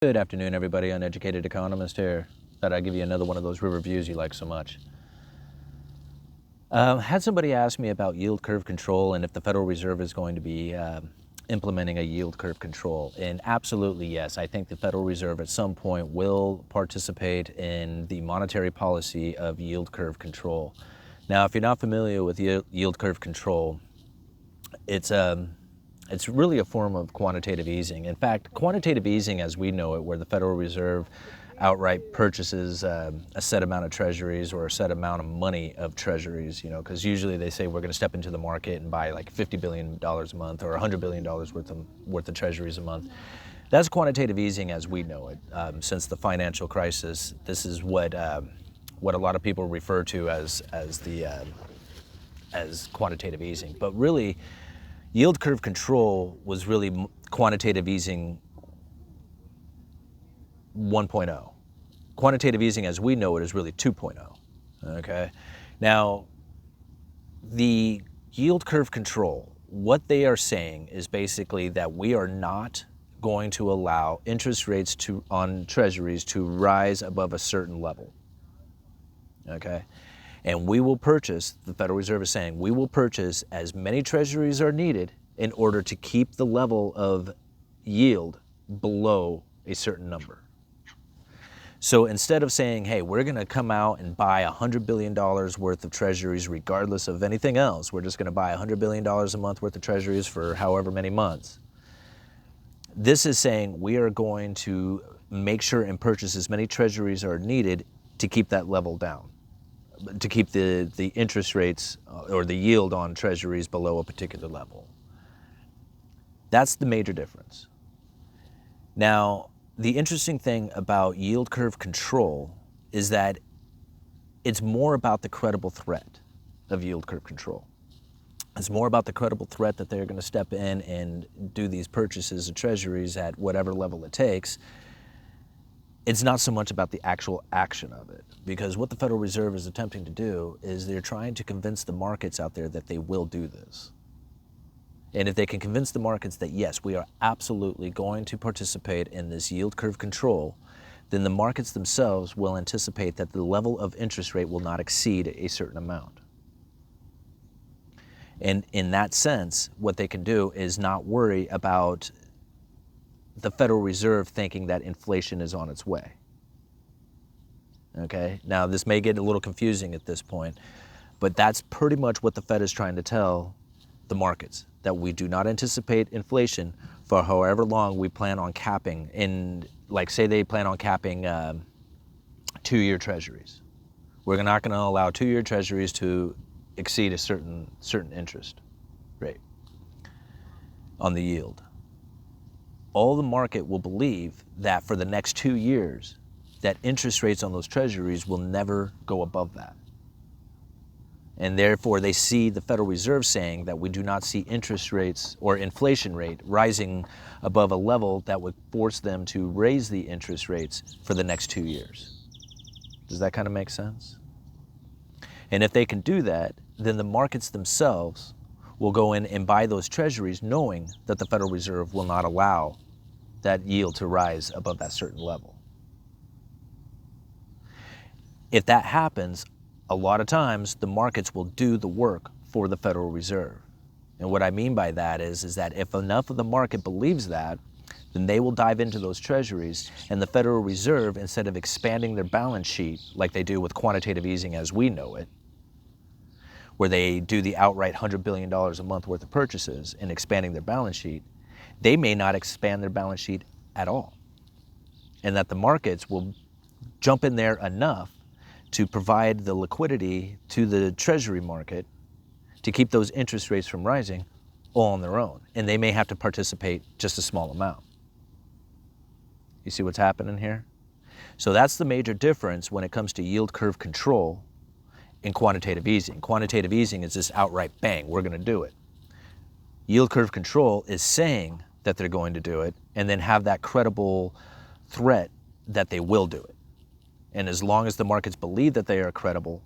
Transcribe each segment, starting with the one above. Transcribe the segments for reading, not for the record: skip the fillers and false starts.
Good afternoon, everybody. Uneducated Economist here. Thought I'd give you another one of those river views you like so much. Had somebody ask me about yield curve control and if the Federal Reserve is going to be implementing a yield curve control. And absolutely yes, I think the Federal Reserve at some point will participate in the monetary policy of yield curve control. Now, if you're not familiar with yield curve control, it's really a form of quantitative easing. In fact, quantitative easing as we know it, where the Federal Reserve outright purchases a set amount of treasuries or a set amount of money of treasuries, because usually they say we're going to step into the market and buy like $50 billion a month or $100 billion worth of treasuries a month. That's quantitative easing as we know it. Since the financial crisis, this is what a lot of people refer to as quantitative easing. But really, yield curve control was really quantitative easing 1.0. Quantitative easing as we know it is really 2.0. Okay? Now, the yield curve control, what they are saying is basically that we are not going to allow interest rates on treasuries to rise above a certain level. Okay? And we will purchase, the Federal Reserve is saying, we will purchase as many treasuries are needed in order to keep the level of yield below a certain number. So instead of saying, hey, we're going to come out and buy $100 billion worth of treasuries regardless of anything else, we're just going to buy $100 billion a month worth of treasuries for however many months. This is saying we are going to make sure and purchase as many treasuries are needed to keep that level down, to keep the interest rates or the yield on treasuries below a particular level. That's the major difference. Now, the interesting thing about yield curve control is that it's more about the credible threat of yield curve control. It's more about the credible threat that they're going to step in and do these purchases of treasuries at whatever level it takes. It's not so much about the actual action of it, because what the Federal Reserve is attempting to do is they're trying to convince the markets out there that they will do this. And if they can convince the markets that, yes, we are absolutely going to participate in this yield curve control, then the markets themselves will anticipate that the level of interest rate will not exceed a certain amount. And in that sense, what they can do is not worry about the Federal Reserve thinking that inflation is on its way. Okay? Now, this may get a little confusing at this point, but that's pretty much what the Fed is trying to tell the markets, that we do not anticipate inflation for however long we plan on capping in, like say they plan on capping 2-year treasuries. We're not going to allow 2-year treasuries to exceed a certain interest rate on the yield. All the market will believe that for the next 2 years, that interest rates on those treasuries will never go above that. And therefore, they see the Federal Reserve saying that we do not see interest rates or inflation rate rising above a level that would force them to raise the interest rates for the next 2 years. Does that kind of make sense? And if they can do that, then the markets themselves will go in and buy those treasuries knowing that the Federal Reserve will not allow that yield to rise above that certain level. If that happens, a lot of times the markets will do the work for the Federal Reserve. And what I mean by that is that if enough of the market believes that, then they will dive into those treasuries, and the Federal Reserve, instead of expanding their balance sheet like they do with quantitative easing as we know it, where they do the outright $100 billion a month worth of purchases and expanding their balance sheet, they may not expand their balance sheet at all. And that the markets will jump in there enough to provide the liquidity to the treasury market to keep those interest rates from rising all on their own. And they may have to participate just a small amount. You see what's happening here? So that's the major difference when it comes to yield curve control and quantitative easing. Quantitative easing is just outright, bang, we're going to do it. Yield curve control is saying that they're going to do it and then have that credible threat that they will do it. And as long as the markets believe that they are credible,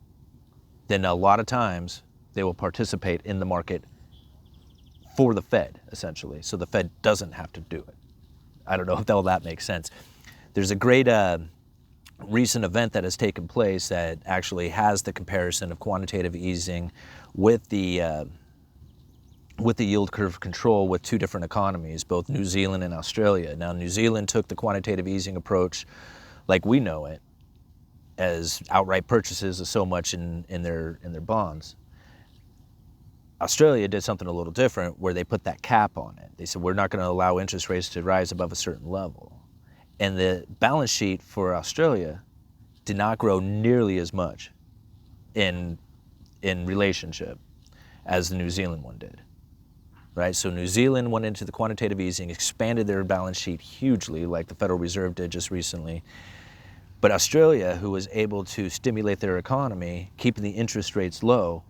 then a lot of times they will participate in the market for the Fed, essentially. So the Fed doesn't have to do it. I don't know if all that makes sense. There's a great recent event that has taken place that actually has the comparison of quantitative easing with the yield curve control with two different economies, both New Zealand and Australia. Now, New Zealand took the quantitative easing approach like we know it, as outright purchases of so much in their bonds. Australia did something a little different where they put that cap on it. They said, we're not going to allow interest rates to rise above a certain level. And the balance sheet for Australia did not grow nearly as much in relationship as the New Zealand one did. Right? So New Zealand went into the quantitative easing, expanded their balance sheet hugely, like the Federal Reserve did just recently. But Australia, who was able to stimulate their economy, keeping the interest rates low,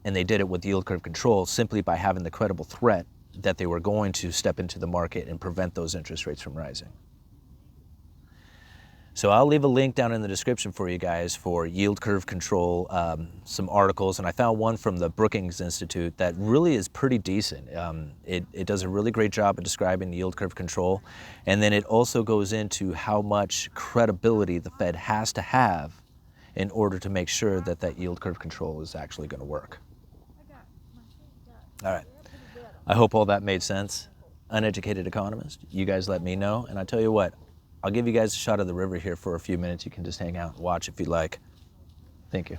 and they did it with yield curve control simply by having the credible threat that they were going to step into the market and prevent those interest rates from rising. So I'll leave a link down in the description for you guys for yield curve control, some articles, and I found one from the Brookings Institute that really is pretty decent. It does a really great job of describing yield curve control, and then it also goes into how much credibility the Fed has to have in order to make sure that that yield curve control is actually going to work. All right. I hope all that made sense. Uneducated economist, you guys let me know, and I tell you what, I'll give you guys a shot of the river here for a few minutes. You can just hang out and watch if you like. Thank you.